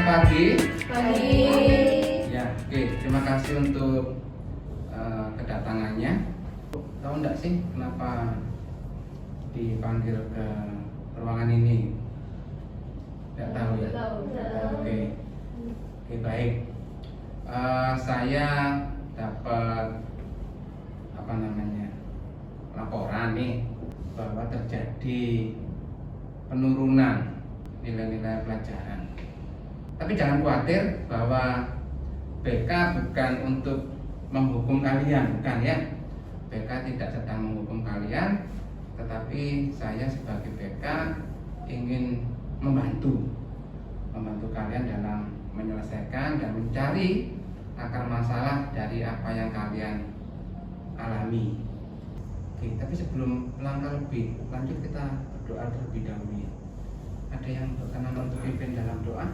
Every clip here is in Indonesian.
pagi. Pagi. Ya, oke. Terima kasih untuk kedatangannya. Tahu enggak sih kenapa dipanggil ke ruangan ini? Tidak tahu ya. Oke, oke baik. Saya dapat laporan nih bahwa terjadi penurunan nilai-nilai pelajaran. Tapi jangan khawatir bahwa BK bukan untuk menghukum kalian, bukan ya. BK tidak sedang menghukum kalian, tetapi saya sebagai BK ingin membantu kalian dalam menyelesaikan dan mencari akar masalah dari apa yang kalian alami. Oke, tapi sebelum langkah lebih lanjut kita berdoa terlebih dahulu ya. Ada yang berkenan untuk pimpin dalam doa?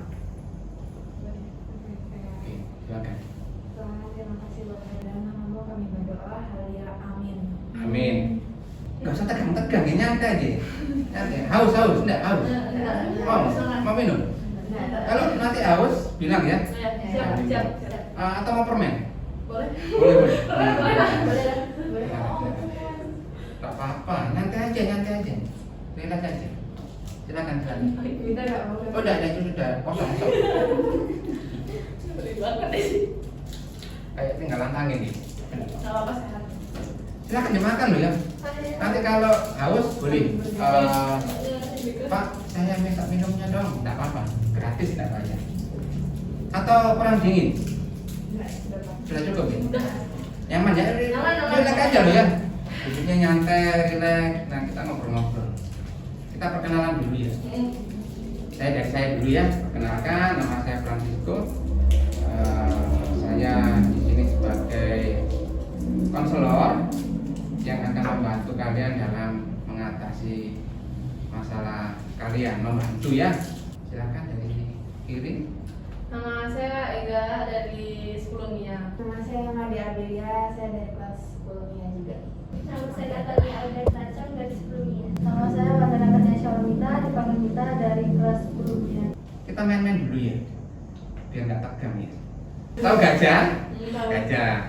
Oke, silakan. Terima kasih Bapak, dalam nama-Mu kami berdoa, haleluya, amin. Amin. Gak usah tegang-tegang, ya nyantai aja. Nyantai. Haus, enggak haus. Mau minum? Kalau nanti haus, bilang ya. Siap. Atau mau permen? Boleh. Boleh. Boleh. Gak apa-apa, nyantai aja. Relax aja. Silakan. Kita nggak mau. Oh, udah, itu sudah kosong. Beli banget deh. Kayak tinggal lantangin nih. Nggak apa-apa, sehat. Silakan dimakan loh ya. Nanti kalau haus boleh. Pak, saya minta minumnya dong. Tidak apa-apa, gratis tidak bayar. Atau kurang dingin? Sudah cukup ya? Nyaman ya? Relax aja loh ya. Duduknya nyantai, relax. Nah, kita ngobrol-ngobrol. Kita perkenalan dulu ya. Saya dulu ya. Perkenalkan, nama saya Francisco. Saya di sini sebagai konselor yang akan membantu kalian dalam mengatasi masalah kalian, membantu ya. Silakan dari kiri. Nama saya Ega dari 10 Mia. Nama saya Madi Abelia, saya dari kelas 10 MIA juga. Nama saya Natalia Albertacang dari 10 Mia. Nama saya Wadanakanya Shalomita, dipanggil Mita dari kelas 10 MIA. Kita main-main dulu ya, biar nggak tegang ya. Tahu gajah? Gajah.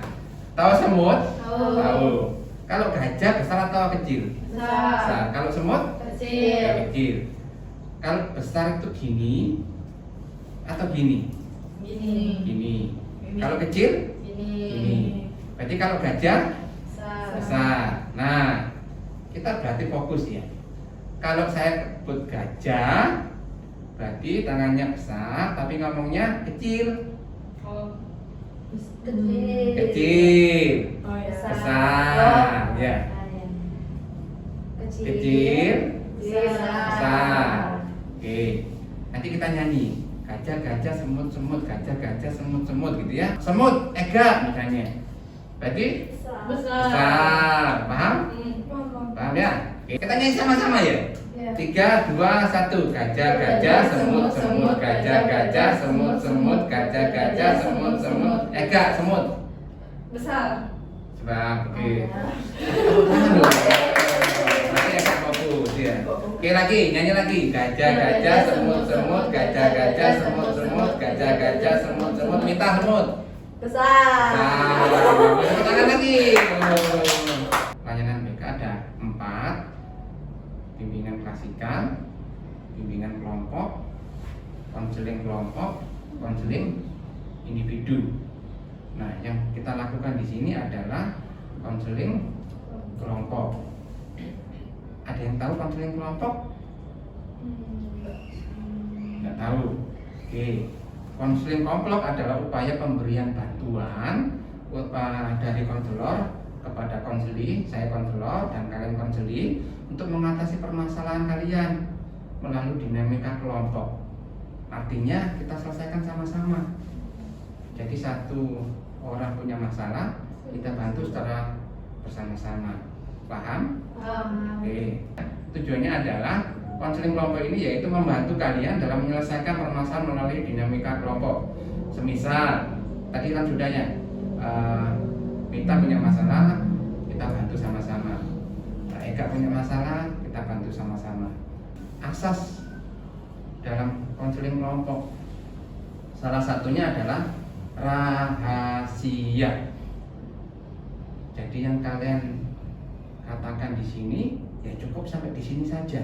Tahu semut? Tahu. Kalau gajah besar atau kecil? Besar. Kalau semut? Kecil. Kecil. Kalau besar itu gini atau gini? Gini. Kalau kecil? Gini. Berarti kalau gajah besar. Nah, kita berarti fokus ya. Kalau saya sebut gajah, berarti tangannya besar, tapi ngomongnya kecil. Kecil. Besar. Ya. Kecil. Besar. Oke. Nanti kita nyanyi. Gajah, semut, gajah, semut gitu ya. Semut, Ega misalnya. Berarti besar. Paham? Paham ya? Oke. Kita nyanyi sama-sama ya. 3, 2, 1. Gajah, semut, gajah, semut, gajah, semut, Ega, semut. Besar. Sebab, oke. Berarti Ega fokus ya. Oke lagi, nyanyi lagi. Gajah, semut, gajah, semut, gajah, semut, minta semut. Besar. Tepuk tangan lagi. Pelayanan BK ada 4. Bimbingan klasikal, bimbingan kelompok, konseling kelompok, konseling individu. Nah, yang kita lakukan di sini adalah konseling kelompok. Ada yang tahu konseling kelompok? Nggak tahu. Oke. Konseling kelompok adalah upaya pemberian bantuan dari konselor kepada konseli, saya konselor dan kalian konseli untuk mengatasi permasalahan kalian melalui dinamika kelompok. Artinya kita selesaikan sama-sama. Jadi satu orang punya masalah, kita bantu secara bersama-sama. Paham? Oke. Tujuannya adalah konseling kelompok ini yaitu membantu kalian dalam menyelesaikan permasalahan melalui dinamika kelompok. Semisal tadi kan sudah ya, kita punya masalah, kita bantu sama-sama. Eka punya masalah, kita bantu sama-sama. Asas dalam konseling kelompok Salah satunya adalah rahasia. Jadi yang kalian katakan di sini ya cukup sampai di sini saja.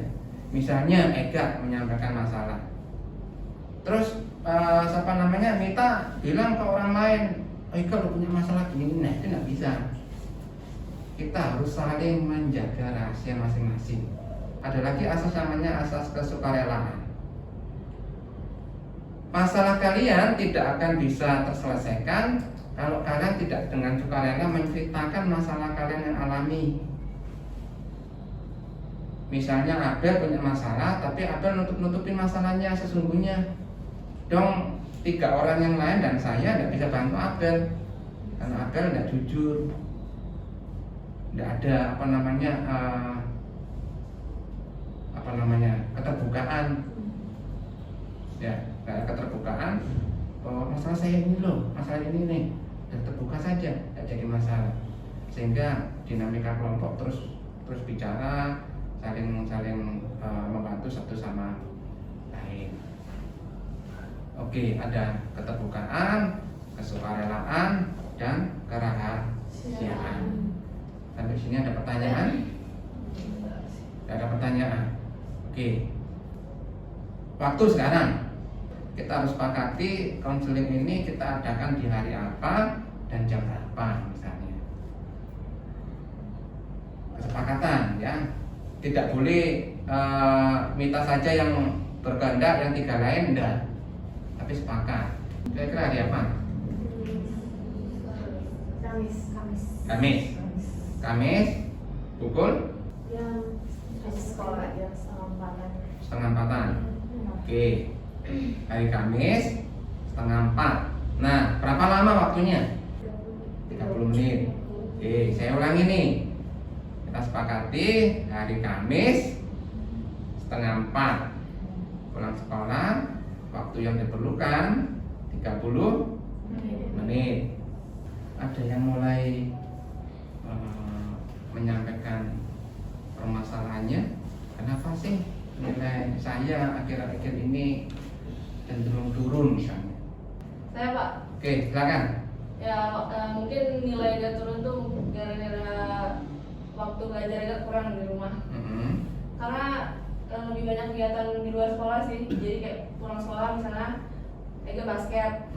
Misalnya Ega menyampaikan masalah, terus Mita bilang ke orang lain, Ega lo punya masalah gini, nah itu nggak bisa. Kita harus saling menjaga rahasia masing-masing. Ada lagi asas namanya asas kesukarelaan. Masalah kalian tidak akan bisa terselesaikan kalau kalian tidak dengan sukarela menceritakan masalah kalian yang alami. Misalnya Abel punya masalah, tapi Abel nutup-nutupin masalahnya sesungguhnya. Dong 3 orang yang lain dan saya tidak bisa bantu Abel karena Abel tidak jujur, tidak ada keterbukaan. Ya, tidak ada keterbukaan. Oh, masalah saya ini loh, masalah ini nih, dan terbuka saja, tidak jadi masalah. Sehingga dinamika kelompok terus bicara, saling membantu satu sama lain. Oke, ada keterbukaan, kesukarelaan, dan kerahasiaan. Sampai sini ada pertanyaan? Tidak ada pertanyaan. Oke. Waktu sekarang kita harus sepakati konseling ini kita adakan di hari apa dan jam berapa misalnya. Kesepakatan ya. Tidak boleh Mita saja yang berkehendak, yang 3 lain enggak. Tapi sepakat. Kira-kira hari apa? Kamis. Pukul? Yang sekolah yang setengah 4-an. Oke. Hari Kamis setengah 4. Nah, berapa lama waktunya? 30 menit. Oke, saya ulangi nih. Kita sepakati hari Kamis setengah 4. Pulang sekolah, waktu yang diperlukan 30 menit. Ada yang mulai menyampaikan permasalahannya. Kenapa sih nilai saya akhir-akhir ini cenderung turun misalnya? Saya Pak. Oke, silakan. Ya mungkin nilai dia turun tuh gara-gara waktu belajarnya kurang di rumah. Karena lebih banyak kegiatan di luar sekolah sih. Jadi kayak pulang sekolah misalnya basket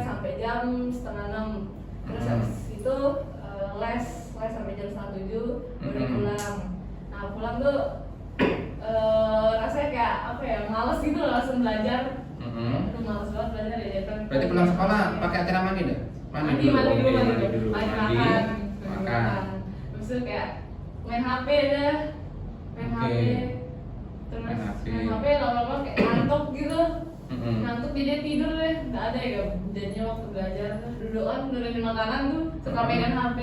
sampai jam 5:30. Terus habis itu les sampai jam 6:30 udah pulang. Nah pulang tuh rasanya kayak apa ya, males gitu loh langsung belajar. Aduh males banget belajar ya. Berarti pulang sekolah pakai acara mandi deh? Mandi dulu. Makan. Terus itu kayak main HP deh. Terus main HP lama-lama kayak ngantuk gitu. Ngantuk jadi tidur deh. Nggak ada ya jadinya waktu belajar. Dudukan nurunin makanan tuh suka pegang HP.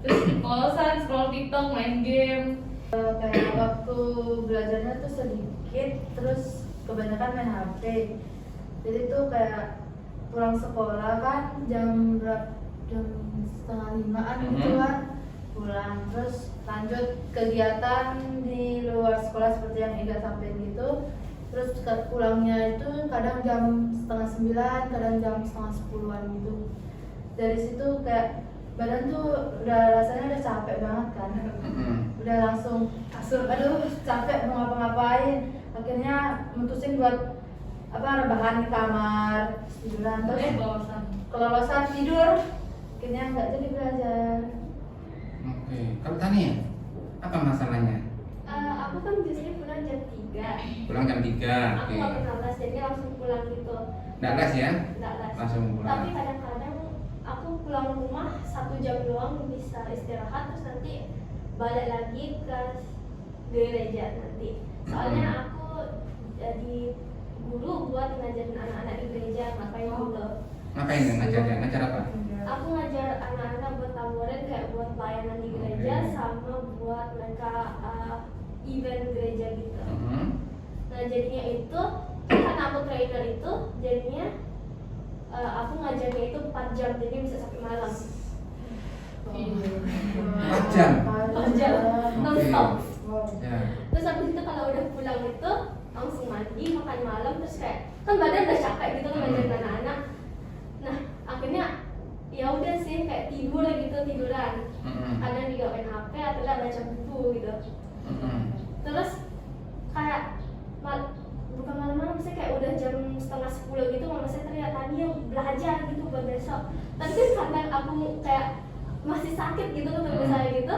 Terus bosan scroll TikTok, main game. Kayak waktu belajarnya tuh sedikit, terus kebanyakan main HP. Jadi tuh kayak pulang sekolah kan jam 4:30-an gitu kan pulang, terus lanjut kegiatan di luar sekolah seperti yang Ega sampaikan gitu. Terus pulangnya itu kadang jam 8:30, kadang jam 9:30-an gitu. Dari situ kayak badan tuh udah rasanya udah capek banget kan. Udah langsung aduh capek mau ngapa-ngapain. Akhirnya mutusin buat rebahan di kamar, tiduran, terus kelolosan tidur. Akhirnya nggak jadi belajar. Oke, kalau Tania apa masalahnya? Aku kan biasanya pulang jam 3. Pulang jam 3. Aku nggak pernah les, jadi langsung pulang gitu. Nggak les ya? Nggak les. Langsung pulang. Tapi kadang-kadang aku pulang rumah 1 jam doang bisa istirahat, terus nanti balik lagi ke gereja nanti. Soalnya aku jadi guru buat ngajarin anak-anak di gereja, ngapain gitu. Ngapain ngajar? Ngajar apa? Aku ngajar anak-anak buat tamborin, kayak buat pelayanan di gereja, sama buat mereka event gereja gitu. Nah jadinya itu karena aku trainer itu, jadinya aku ngajarnya itu 4 jam, jadi bisa sampai malam. 4 jam? 4 jam, non-stop. Ya. Terus habis itu kalau udah pulang itu langsung mandi, makan malam, terus kayak kan badan udah capek gitu kan ngajarin anak-anak. kayak tidur gitu, tiduran. Mm-mm. Kadang juga main HP atau enggak baca buku gitu. Mm-mm. Terus kayak bukan malam-malam sih, kayak udah jam 9:30 gitu mama saya teriak tadi belajar gitu buat besok. Tapi kan karena aku kayak masih sakit gitu ketemu saya gitu,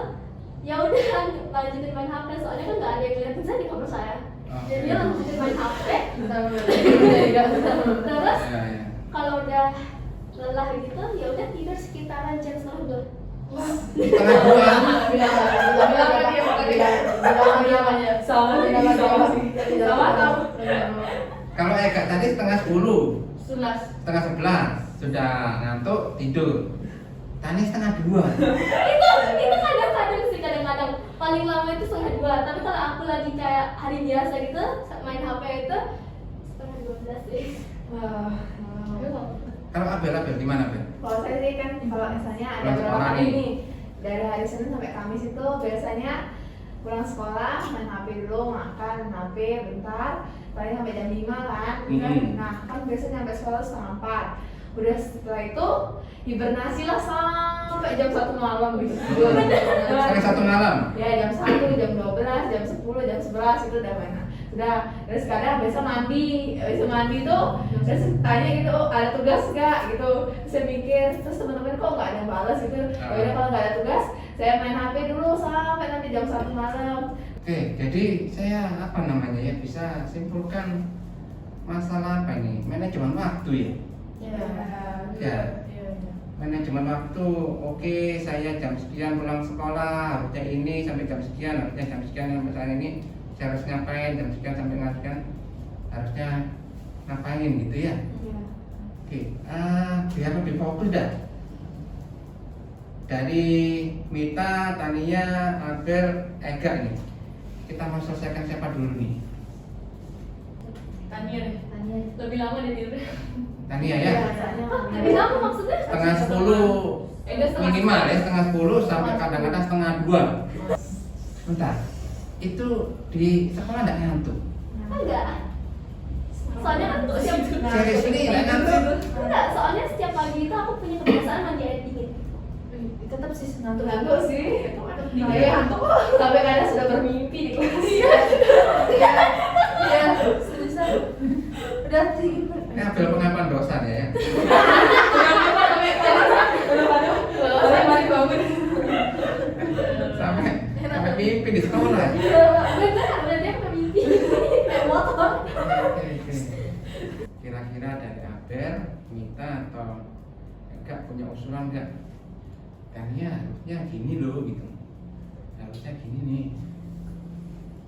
ya udah lanjutin main HP soalnya kan nggak ada yang liatin saya di kamar saya. Jadi dia lanjutin main HP. Terus Ya, ya. kalau udah lelah gitu ya udah tidur sekitaran jam 1:30. Setengah dua. Kalau Ega tadi setengah 10, setengah 11 sudah ngantuk tidur. Tani setengah 2. itu kadang-kadang sih, kadang-kadang paling lama itu 1:30. Tapi kalau aku lagi kayak hari biasa gitu main HP itu 11:30 sih. Kalau Abel gimana Abel? Kalau saya sih kan kalau misalnya ada Pulang berapa sekolah hari nih. nih dari hari Senin sampai Kamis itu biasanya pulang sekolah main HP dulu, makan HP bentar, paling sampai jam 5 kan. Nah kan biasanya sampai sekolah 3:30. Udah setelah itu hibernasi lah sampai jam 1 malam gitu. Sampai 1 malam. Ya jam 1, jam 12, jam 10, jam 11 itu udah mana. Udah, terus kadang besok mandi tuh, terus tanya gitu, oh, ada tugas nggak gitu. Terus saya mikir, terus teman-teman kok nggak ada yang balas gitu. Ya udah kalau nggak ada tugas, saya main HP dulu sampai nanti jam 1 malam. Oke, jadi saya bisa simpulkan masalah apa ini? Manajemen waktu ya. Ya. Manajemen waktu, oke, saya jam sekian pulang sekolah, harusnya ini sampai jam sekian, harusnya jam sekian sampai ini saya harus ngapain, jam sekian sampai jam sekian harusnya ngapain gitu ya. Oke, biar lebih fokus dah. Dari Mita, Tania, Abel, Ega nih, kita mau selesaikan siapa dulu nih? Tania lebih lama dia tidur. Tania ya? Tapi kamu maksudnya? Setengah 10 minimal ya, setengah 10 sampai kadang-kadang setengah 2. Bentar, itu di sekolah enggak ngantuk? Enggak. Soalnya kan setiap Serius ini enggak ngantuk? enggak, soalnya setiap pagi itu aku punya kebiasaan mandi air dingin. Tetap sih ngantuk sih. Iya. Ngantuk sampai kadang sudah bermimpi di kelas. Iya. Udah tidur. Ini Abel pengakuan dosa ya. Sampai mimpi di sekolah. Benar, berarti aku mimpi kayak motor. Oke. Kira-kira dari Abel, Mita atau enggak punya usulan enggak? Tania harusnya gini loh gitu. Harusnya gini nih.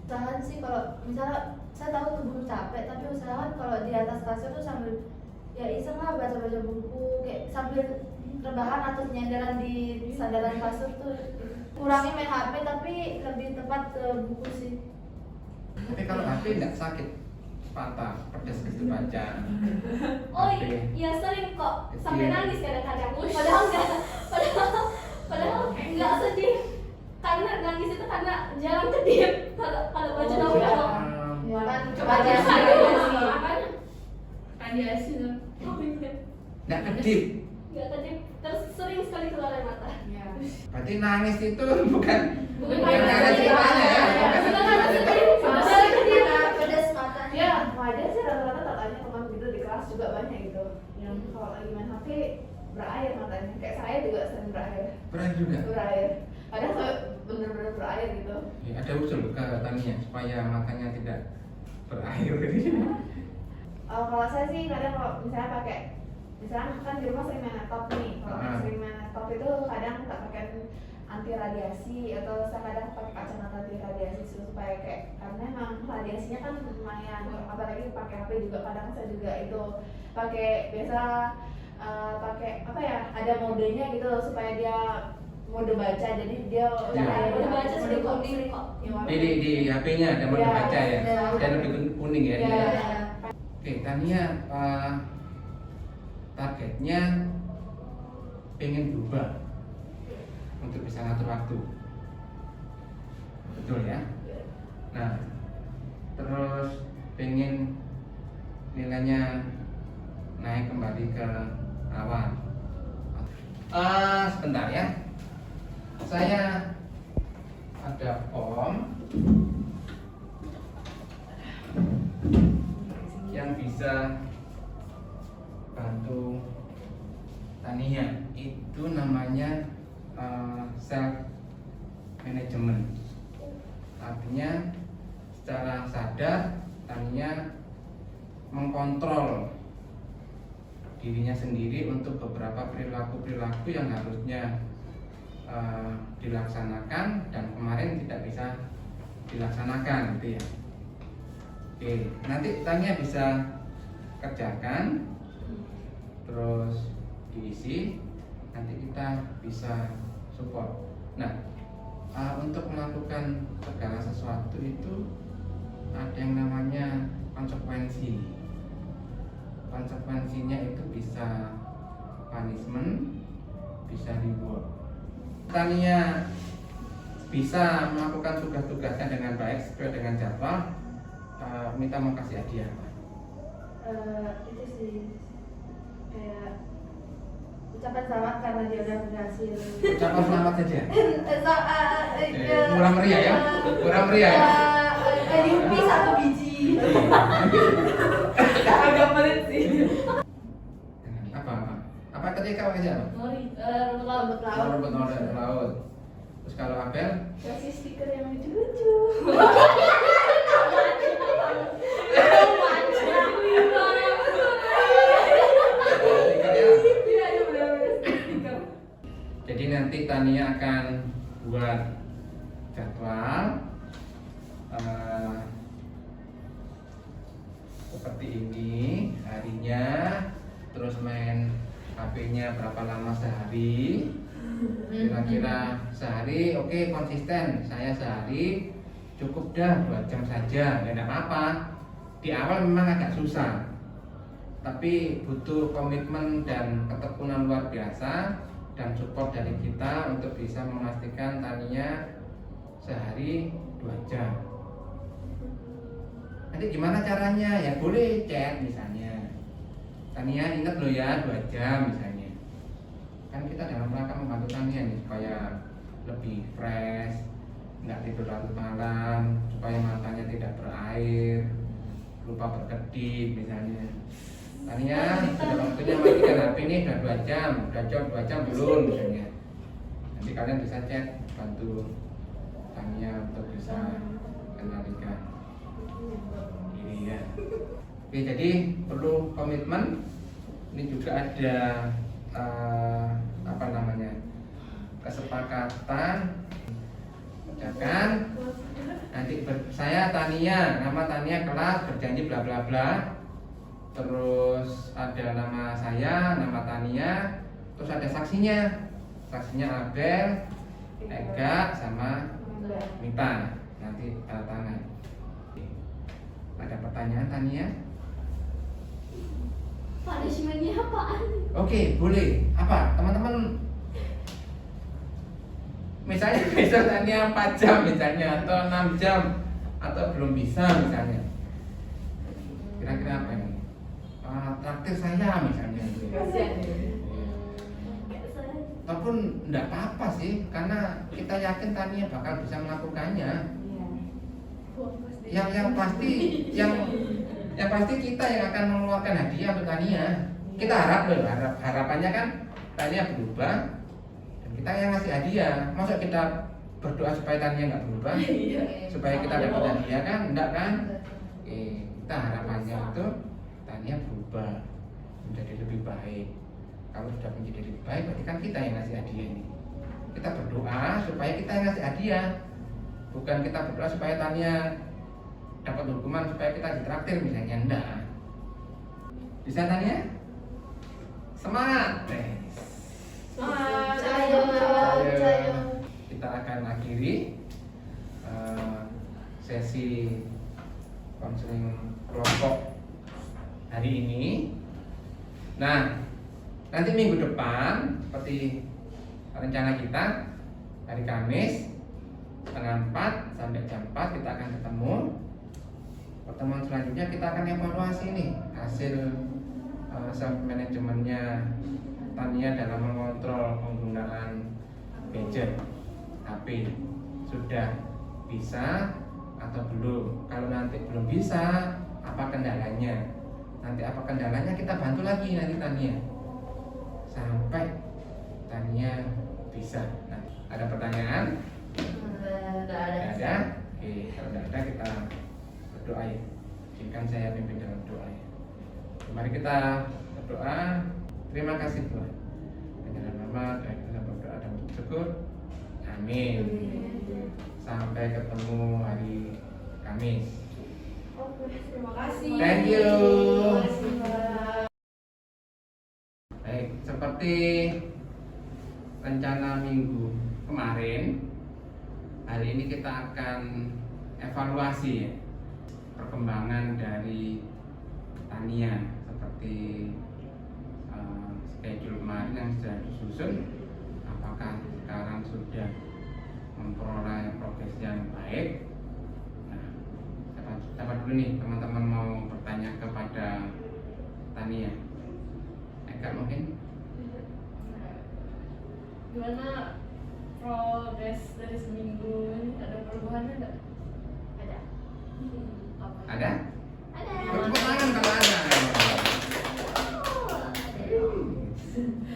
Usahakan sih kalau misalnya saya tahu tubuh capek, tapi usahakan kalau di atas kasur tuh sambil ya iseng lah baca-baca buku, kayak sambil rebahan atau nyandaran di sandaran kasur tuh kurangi main HP tapi lebih tepat ke buku sih. Tapi kalau HP enggak sakit, patah, pedas gitu baca. Oh HP. iya sering kok sampai Kecil. nangis kadang-kadang. Padahal enggak sedih. Karena nangis itu karena jarang kedip kalau baca novel. Ya kan Coba ada dia sih. Radiasi tuh. Enggak kedip. Enggak kedip, terus sering sekali keluar air mata. Berarti nangis itu bukan Bukan karena ceritanya ya. Bukan karena sedih, jarang kedip. Pedas mata. Ya, wajar sih rata-rata tatanya teman gitu di kelas juga banyak gitu. Yang kalau lagi main HP berair matanya. Kayak saya juga sering berair. Berat juga. Berair. Kadang saya bener-bener berair gitu. Ya, ada usul ke Tania supaya matanya tidak berair. Kalau saya sih kadang kalau misalnya pakai, misalnya kan di rumah sering main laptop nih. Kalau sering main laptop itu kadang tak pakai anti radiasi atau saya kadang pakai kacamata anti radiasi supaya kayak, karena emang radiasinya kan lumayan, apalagi pakai HP juga kadang saya juga itu pakai biasa pakai apa ya, ada modenya gitu loh, supaya dia mode baca, jadi dia cahaya Mode baca mode sering kok, kuning sering kok. Di HP-nya ada mode Ya, baca ya. ada. Dan lebih kuning ya. Ya, dia. ya. Oke, Tania targetnya pengen berubah untuk bisa ngatur waktu. Betul ya? Nah, terus pengen nilainya naik kembali ke awal. Sebentar ya. Saya ada form yang bisa bantu Tania. Itu namanya self management. Artinya secara sadar Tania mengkontrol dirinya sendiri untuk beberapa perilaku-perilaku yang harusnya dilaksanakan dan kemarin tidak bisa dilaksanakan gitu ya. Oke, nanti Tania bisa kerjakan terus diisi, nanti kita bisa support. Nah, untuk melakukan segala sesuatu itu ada yang namanya konsekuensi. Konsekuensinya itu bisa punishment, bisa reward. Tania bisa melakukan tugas-tugasnya dengan baik sesuai dengan jadwal. Minta mau kasih hadiah apa? Itu sih kayak ucapan selamat karena dia udah berhasil. Ucapan selamat saja. Murah Murah meriah ya? Murah meriah ya? Yupi 1 biji. Agak pelit sih. Apa tadi kau kerja apa? Rumput laut. Rumput laut. Rumput laut. Terus kalau Abel? Kasih stiker yang lucu-lucu. Jadi nanti Tania akan buat jadwal seperti ini harinya, terus main HP-nya berapa lama sehari, kira-kira sehari oke, konsisten saya sehari cukup dah 2 jam saja, ya enggak apa-apa. Di awal memang agak susah, tapi butuh komitmen dan ketekunan luar biasa dan support dari kita untuk bisa memastikan Tania sehari 2 jam. Nanti gimana caranya? Ya boleh chat misalnya, Tania ingat loh ya 2 jam misalnya. Kan kita dalam rangka membantu Tania nih supaya lebih fresh, nggak tidur larut malam, supaya matanya tidak berair, lupa berkedip misalnya. Tania sudah waktunya matikan HP ini udah 2 jam, udah 2 jam belum misalnya. Nanti kalian bisa chat bantu Tania untuk bisa kendalikan ini ya. Oke, jadi perlu komitmen. Ini juga ada apa namanya, kesepakatan. Kerjakan. Nanti saya Tania, nama Tania kelas berjanji bla bla bla. Terus ada nama saya, nama Tania. Terus ada saksinya. Saksinya Abel, Ega, sama Mita. Nanti tanda tangan. Ada pertanyaan Tania? Punishment-nya apaan? Oke, boleh. Apa? Teman-teman misalnya besok Tania 4 jam misalnya, atau 6 jam, atau belum bisa misalnya. Kira-kira apa ini? Traktir saya misalnya. Ataupun enggak apa-apa sih, karena kita yakin Tania bakal bisa melakukannya. Yang pasti kita yang akan mengeluarkan hadiah untuk Tania. Kita harapannya kan Tania berubah dan kita yang ngasih hadiah. Masa kita berdoa supaya Tania nggak berubah, supaya kita dapat hadiah kan? Enggak kan? Kita harapannya itu Tania berubah menjadi lebih baik. Kalau sudah menjadi lebih baik, berarti kan kita yang ngasih hadiah ini. Kita berdoa supaya kita yang ngasih hadiah, bukan kita berdoa supaya Tania dapat hukuman supaya kita ditraktir misalnya. Enggak. Bisa Tania? Semangat. Cayo. Kita akan akhiri sesi konseling kelompok hari ini. Nah, nanti minggu depan seperti rencana kita, hari Kamis setengah 4 sampai jam 4 kita akan ketemu. Pertemuan selanjutnya kita akan evaluasi nih hasil self managementnya Tania dalam mengontrol penggunaan gadget HP. Sudah bisa atau belum? Kalau nanti belum bisa, apa kendalanya? Nanti apa kendalanya kita bantu lagi nanti Tania sampai Tania bisa. Nah, ada pertanyaan? Nggak ada. Nggak ada? Oke, kalau nggak ada kita berdoa ya. Izinkan saya pimpin dalam doa ya. Mari kita berdoa. Terima kasih Tuhan. Dengan nama dan kita berdoa dan bersyukur. Amin. Sampai ketemu hari Kamis. Oke, terima kasih. Thank you. Terima kasih, Mbak. Baik, seperti rencana minggu kemarin, hari ini kita akan evaluasi ya, perkembangan dari Tania seperti schedule kemarin yang sudah disusun, apakah sekarang sudah memperoleh progres yang baik. Nah, siapa dulu nih teman-teman mau bertanya kepada Tania? Eka mungkin? Gimana progres dari seminggu ini? Ada perubahannya nggak? Ada. Apa? Ada? Ada. Tepuk tangan kalau ada.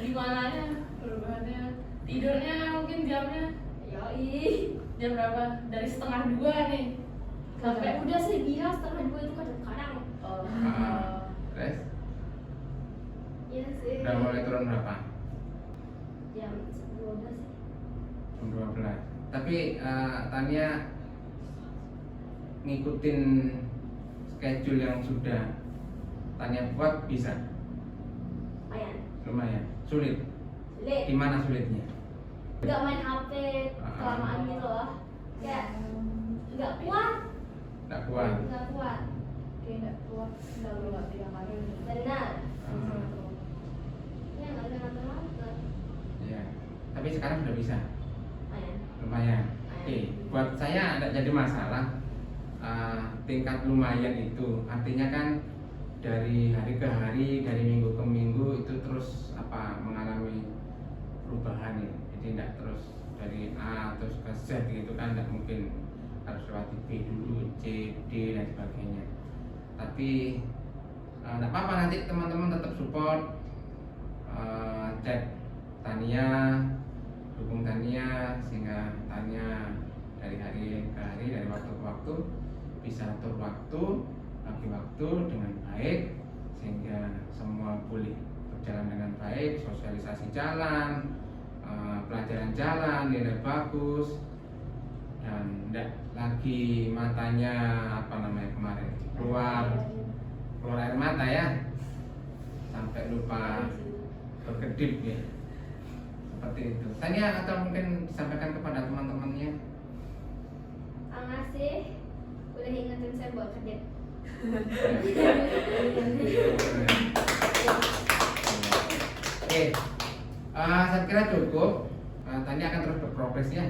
Gimana ya perubahannya? Tidurnya mungkin jamnya Yoi. jam berapa? Dari 1:30 nih sampai Udah sih bilang 1:30 itu kadang-kadang. oh. Terus? Iya sih. Udah mulai turun berapa? Jam 12 sih. Jam 12. Tapi Tania ngikutin schedule yang sudah Tania buat bisa? Lumayan. Lumayan. Sulit? Sulit. Di mana sulitnya? Nggak main HP kelamaan gitu loh. Kayak nggak kuat. Nggak kuat. Nggak kuat. Kayak nggak kuat nggak tiap hari. Benar. Ah, Ya nggak bisa ngatur-ngatur. Iya. Tapi sekarang sudah bisa. Lumayan. Lumayan. Oke, buat saya tidak jadi masalah. Tingkat lumayan itu artinya kan dari hari ke hari, dari minggu ke minggu itu terus mengalami perubahan ya. Jadi tidak terus dari A terus ke Z gitu kan, tidak mungkin harus lewati B dulu, C, D dan sebagainya. Tapi tidak apa-apa, nanti teman-teman tetap support, cek Tania, dukung Tania sehingga Tania dari hari ke hari, dari waktu ke waktu bisa atur waktu, bagi waktu dengan baik sehingga semua boleh berjalan dengan baik, sosialisasi jalan, pelajaran jalan, nilai bagus, dan tidak lagi matanya kemarin keluar air mata ya, sampai lupa berkedip ya, seperti itu. Tanya atau mungkin disampaikan kepada teman-temannya. Makasih udah ingetin saya buat kedip. Oke, saya kira cukup. Tanya akan terus berprogres ya,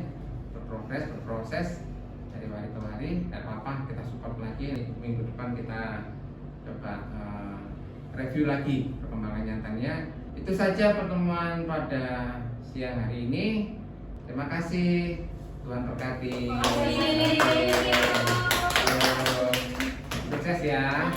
berproses dari hari ke hari. Tidak apa-apa, kita support lagi. Minggu depan kita coba review lagi perkembangannya Tania. Itu saja pertemuan pada siang hari ini. Terima kasih, Tuhan berkati. Sukses ya.